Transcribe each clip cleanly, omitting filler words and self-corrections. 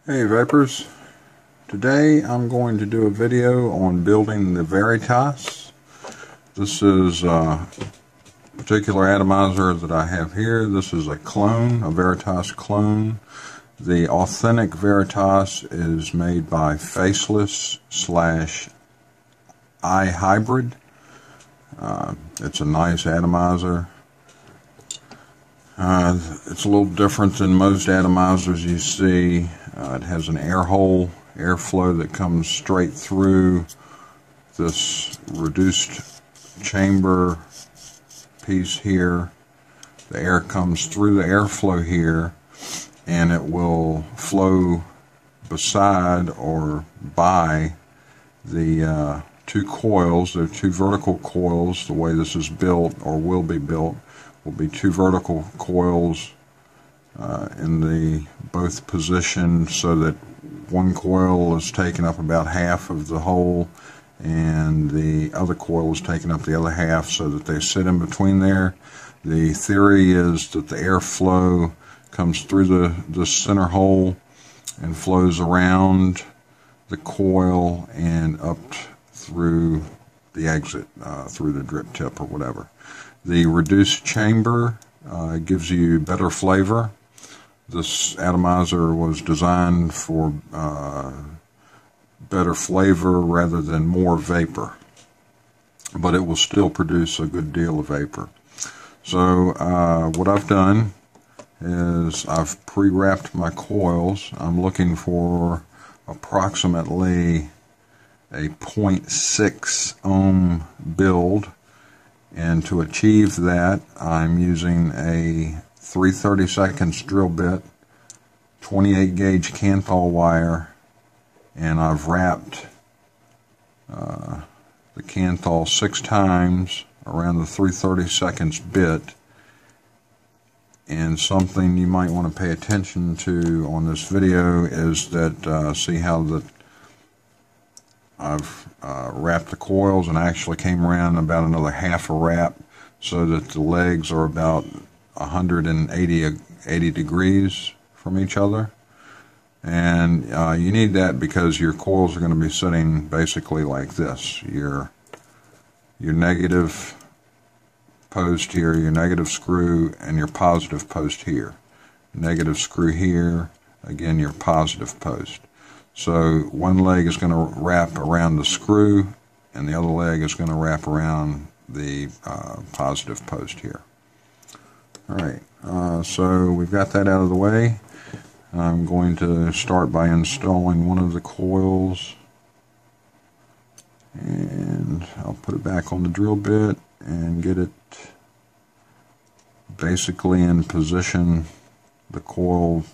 Hey Vapors, today I'm going to do a video on building the Veritas. This is a particular atomizer that I have here. This is a clone, a Veritas clone. The authentic Veritas is made by Faceless / iHybrid. It's a nice atomizer. It's a little different than most atomizers you see. It has an air hole, airflow that comes straight through this reduced chamber piece here. The air comes through the airflow here, and it will flow beside or by the two coils. There are two vertical coils. The way this is built, or will be built, will be two vertical coils in the both positions, so that one coil is taking up about half of the hole and the other coil is taking up the other half, so that they sit in between there. The theory is that the airflow comes through the center hole and flows around the coil and up through the exit, through the drip tip or whatever. The reduced chamber gives you better flavor. This atomizer was designed for better flavor rather than more vapor, but it will still produce a good deal of vapor. So what I've done is I've pre-wrapped my coils. I'm looking for approximately a 0.6 ohm build, and to achieve that I'm using a 3/32 drill bit, 28 gauge Kanthal wire, and I've wrapped the Kanthal 6 times around the 3/32 bit. And something you might want to pay attention to on this video is that see how that I've wrapped the coils and actually came around about another half a wrap, so that the legs are about 180 degrees from each other. And you need that because your coils are going to be sitting basically like this. Your negative post here, your negative screw, and your positive post here. Negative screw here, again your positive post. So one leg is going to wrap around the screw, and the other leg is going to wrap around the positive post here. Alright, so we've got that out of the way. I'm going to start by installing one of the coils, and I'll put it back on the drill bit and get it basically in position. The coil,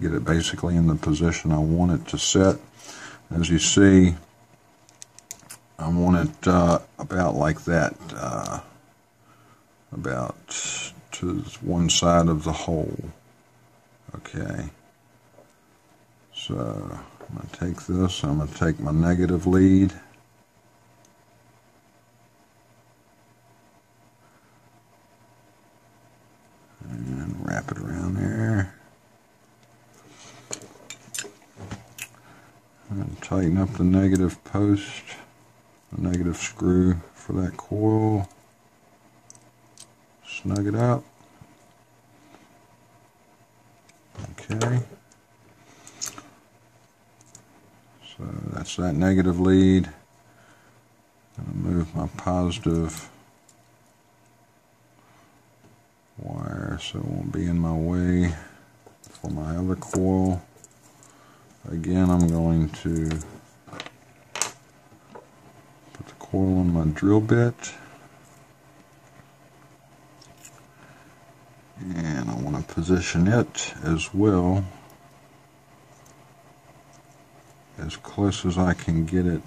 get it basically in the position I want it to sit. As you see, I want it about like that, about to one side of the hole. Okay, so I'm going to take this, I'm going to take my negative lead, and wrap it around there. And tighten up the negative post, the negative screw for that coil. Snug it up. Okay. So that's that negative lead. I'm going to move my positive wire so it won't be in my way for my other coil. Again, I'm going to put the coil on my drill bit, and I want to position it as well, as close as I can get it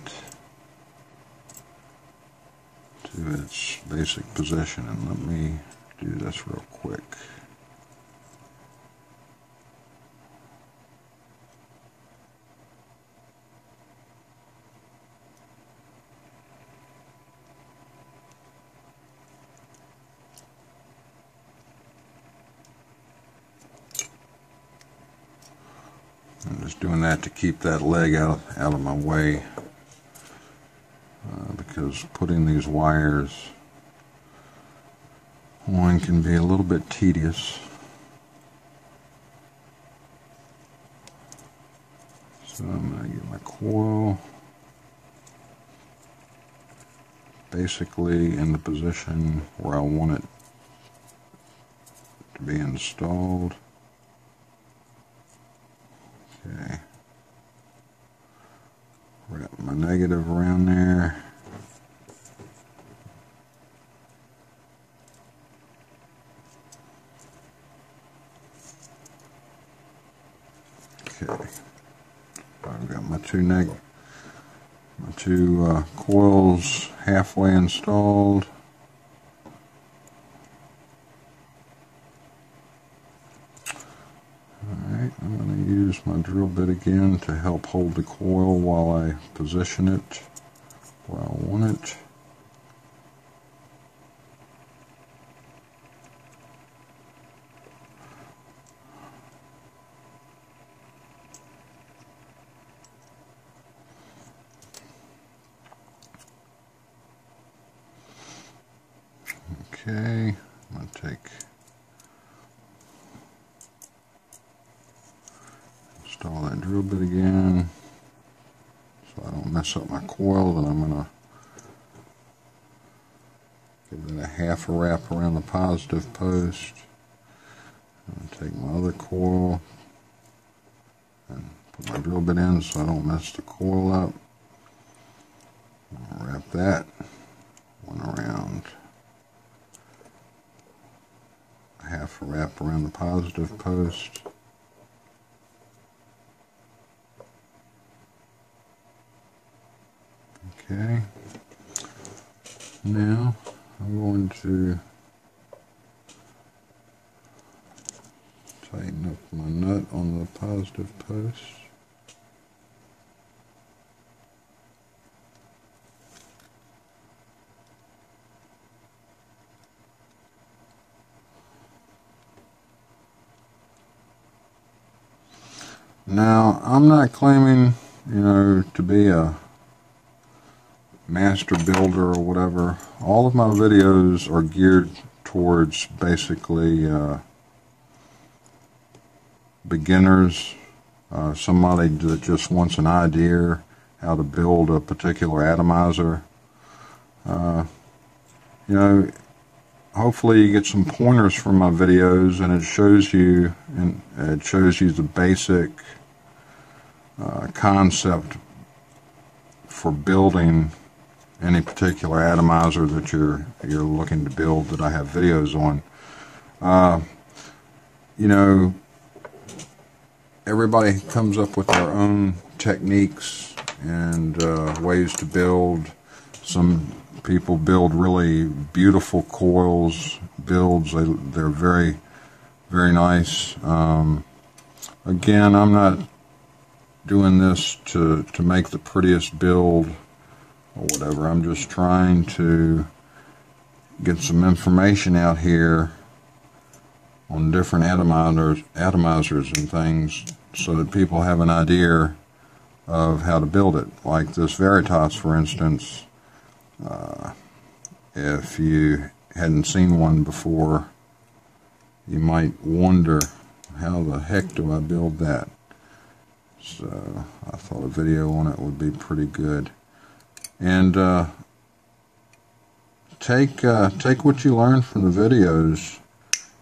to its basic position. And let me do this real quick. I'm just doing that to keep that leg out of my way, because putting these wires on can be a little bit tedious. So I'm going to get my coil basically in the position where I want it to be installed. Okay. Wrap my negative around there. Okay. I've got my two coils halfway installed. Alright, I'm going to use my drill bit again to help hold the coil while I position it where I want it. Okay, I'm going to install that drill bit again so I don't mess up my coil. Then I'm going to give it a half a wrap around the positive post. I'm going to take my other coil and put my drill bit in so I don't mess the coil up. I'll wrap that one around. Half a wrap around the positive post. Okay. Now I'm going to tighten up my nut on the positive post. Now, I'm not claiming, to be a master builder or whatever. All of my videos are geared towards basically beginners, somebody that just wants an idea how to build a particular atomizer. Hopefully you get some pointers from my videos, and it shows you the basic concept for building any particular atomizer that you're looking to build that I have videos on. Everybody comes up with their own techniques and ways to build. Some people build really beautiful coils builds. They're very, very nice. Again, I'm not doing this to make the prettiest build or whatever. I'm just trying to get some information out here on different atomizers and things so that people have an idea of how to build it. Like this Veritas, for instance. If you hadn't seen one before, you might wonder, how the heck do I build that? So I thought a video on it would be pretty good. And take what you learn from the videos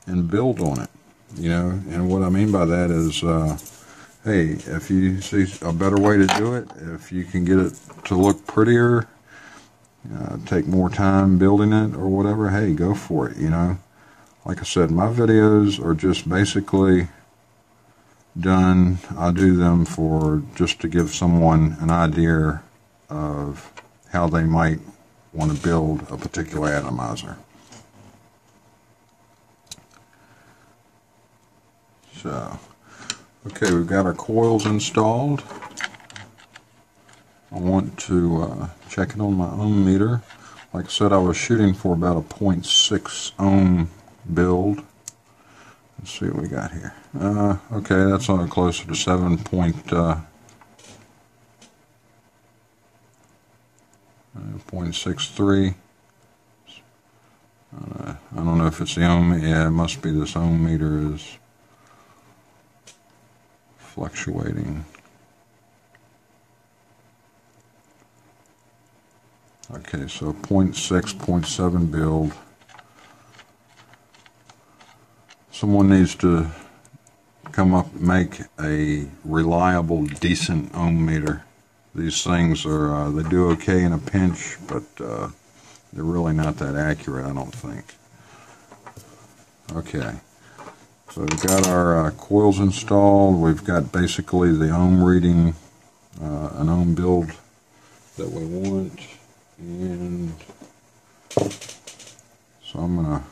and build on it. And what I mean by that is, hey, if you see a better way to do it, if you can get it to look prettier, take more time building it or whatever, hey, go for it. Like I said, my videos are just basically done. I do them just to give someone an idea of how they might want to build a particular atomizer. So, okay, we've got our coils installed. I want to check it on my ohm meter. Like I said, I was shooting for about a 0.6 ohm build. Let's see what we got here. Okay, that's on closer to 7.63. I don't know if it's the ohm. Yeah, it must be this ohm meter is fluctuating. Okay, so 0.6, 0.7 build. Someone needs to come up and make a reliable, decent ohm meter. These things are, they do okay in a pinch, but they're really not that accurate, I don't think. Okay, so we've got our coils installed. We've got basically the ohm reading, an ohm build that we want. And so I'm going to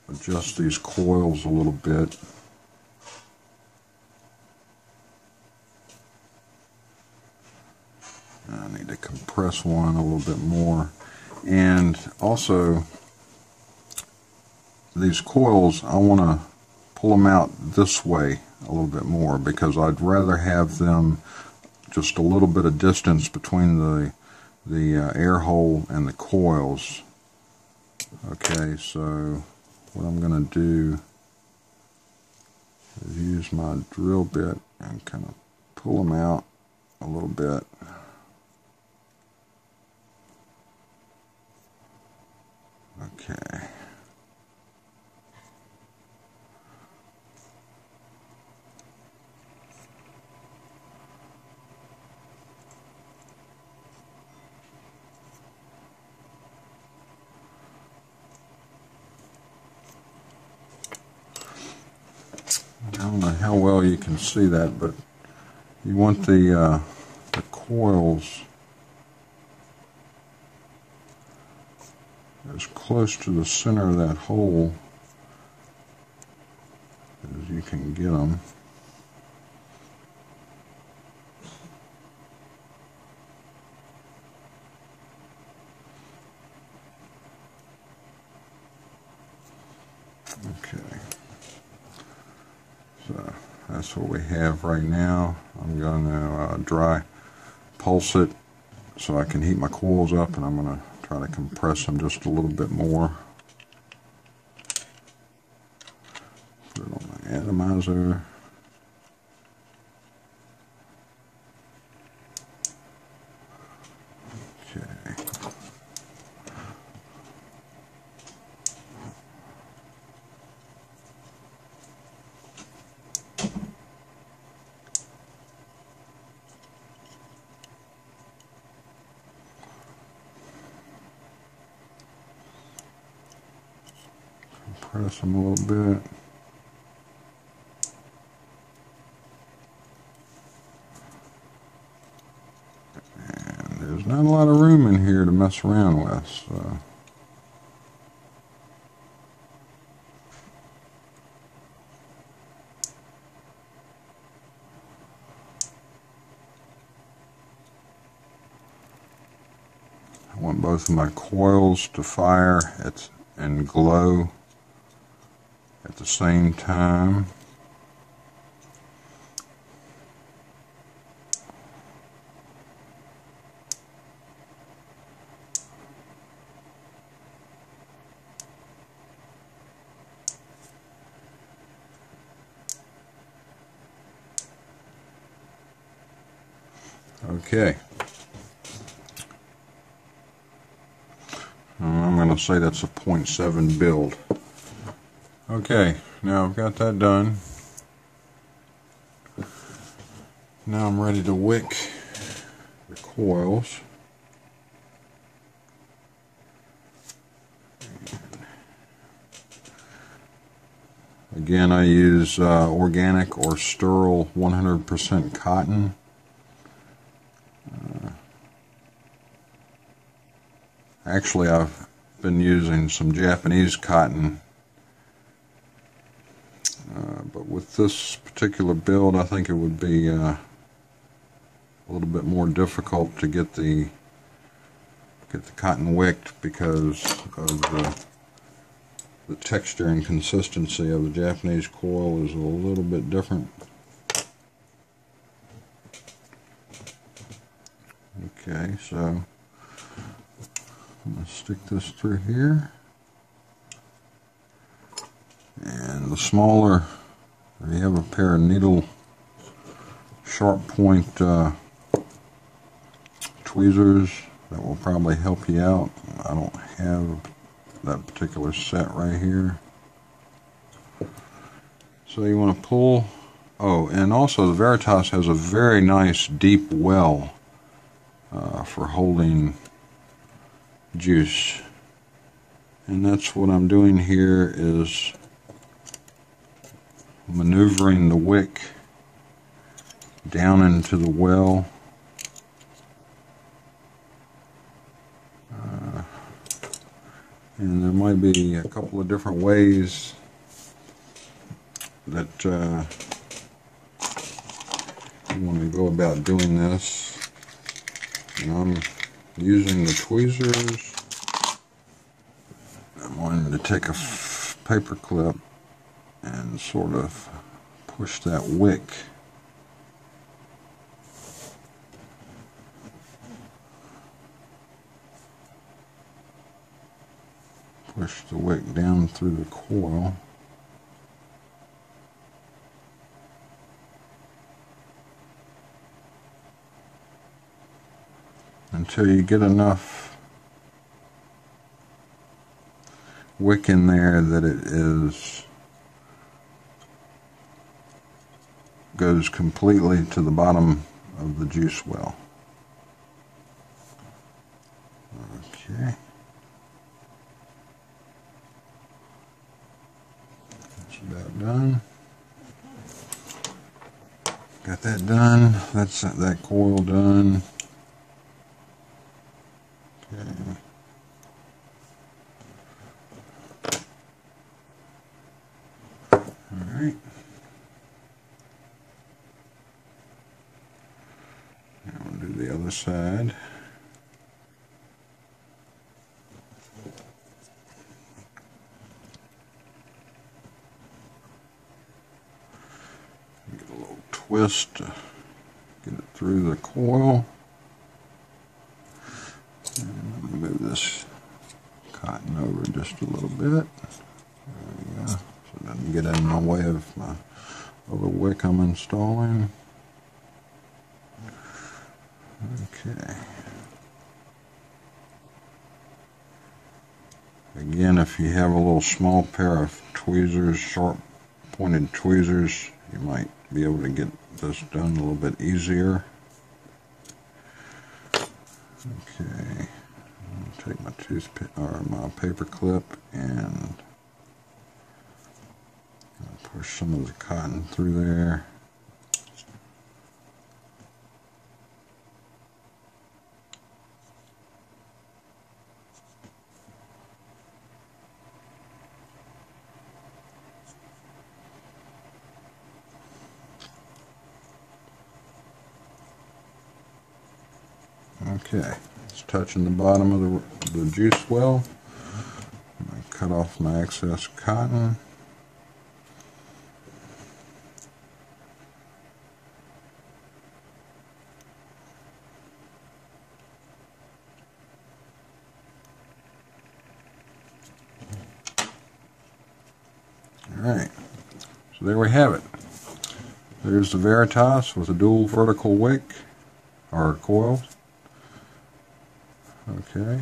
adjust these coils a little bit. I need to compress one a little bit more. And also, these coils, I want to pull them out this way a little bit more because I'd rather have them just a little bit of distance between the air hole and the coils. Okay, so what I'm going to do is use my drill bit and kind of pull them out a little bit. Okay. I don't know how well you can see that, but you want the coils as close to the center of that hole as you can get them. Okay, so that's what we have right now. I'm going to dry pulse it so I can heat my coils up, and I'm going to try to compress them just a little bit more. Put it on my atomizer. Okay. Press them a little bit. And there's not a lot of room in here to mess around with, so. I want both of my coils to fire and glow at the same time. Okay. I'm going to say that's a 0.7 build. Okay, now I've got that done. Now I'm ready to wick the coils. Again, I use organic or sterile 100% cotton. Actually, I've been using some Japanese cotton, but with this particular build, I think it would be a little bit more difficult to get the cotton wicked because of the texture and consistency of the Japanese coil is a little bit different. Okay, so I'm going to stick this through here. And the smaller, if you have a pair of needle sharp point tweezers, that will probably help you out. I don't have that particular set right here. So you want to pull, oh, and also the Veritas has a very nice deep well for holding juice. And that's what I'm doing here, is maneuvering the wick down into the well. And there might be a couple of different ways that you want to go about doing this. And I'm using the tweezers. I'm wanting to take a paper clip and sort of push that wick down through the coil. Until you get enough wick in there that it goes completely to the bottom of the juice well. Okay. That's about done. Got that done. That's that coil done. Okay. Alright. Now we'll do the other side. Get a little twist to get it through the coil. And let me move this cotton over just a little bit. There we go. So it doesn't get in my way of my other wick I'm installing. Okay. Again, if you have a little small pair of tweezers, sharp pointed tweezers, you might be able to get this done a little bit easier. Okay, I'll take my toothpick or my paper clip and push some of the cotton through there. Okay, it's touching the bottom of the juice well. I'm going to cut off my excess cotton. Alright, so there we have it. There's the Veritas with a dual vertical wick, or coils. Okay,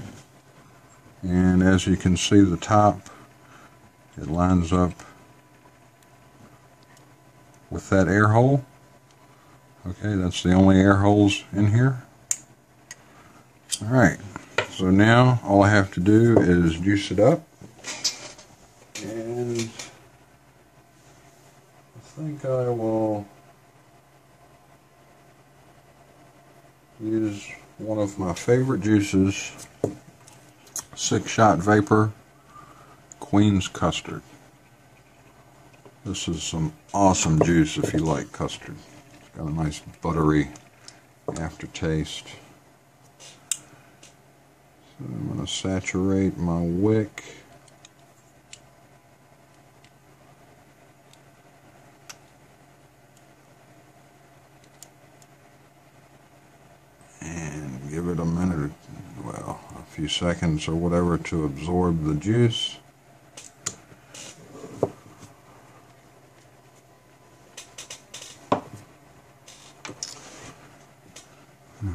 and as you can see, the top, it lines up with that air hole. Okay, that's the only air holes in here. Alright, so now all I have to do is juice it up, and I think I will use one of my favorite juices, 6-Shot Vapor Queen's Custard. This is some awesome juice if you like custard. It's got a nice buttery aftertaste. So I'm going to saturate my wick give it a minute, well, a few seconds or whatever to absorb the juice.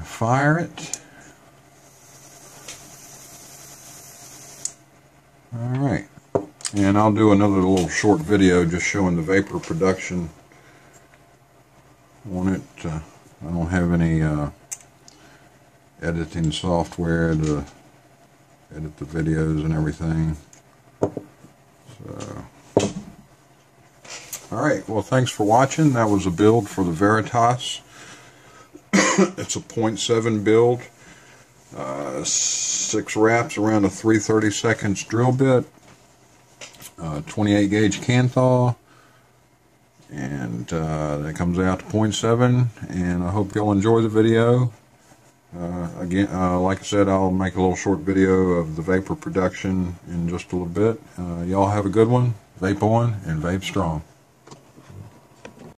Fire it. Alright, and I'll do another little short video just showing the vapor production on it. I don't have any editing software to edit the videos and everything. So, alright, well, thanks for watching. That was a build for the Veritas. It's a 0.7 build, 6 wraps around a 3/32 drill bit, 28 gauge Kanthal, and that comes out to 0.7. And I hope you'll enjoy the video. Again, like I said, I'll make a little short video of the vapor production in just a little bit. Y'all have a good one. Vape on and vape strong.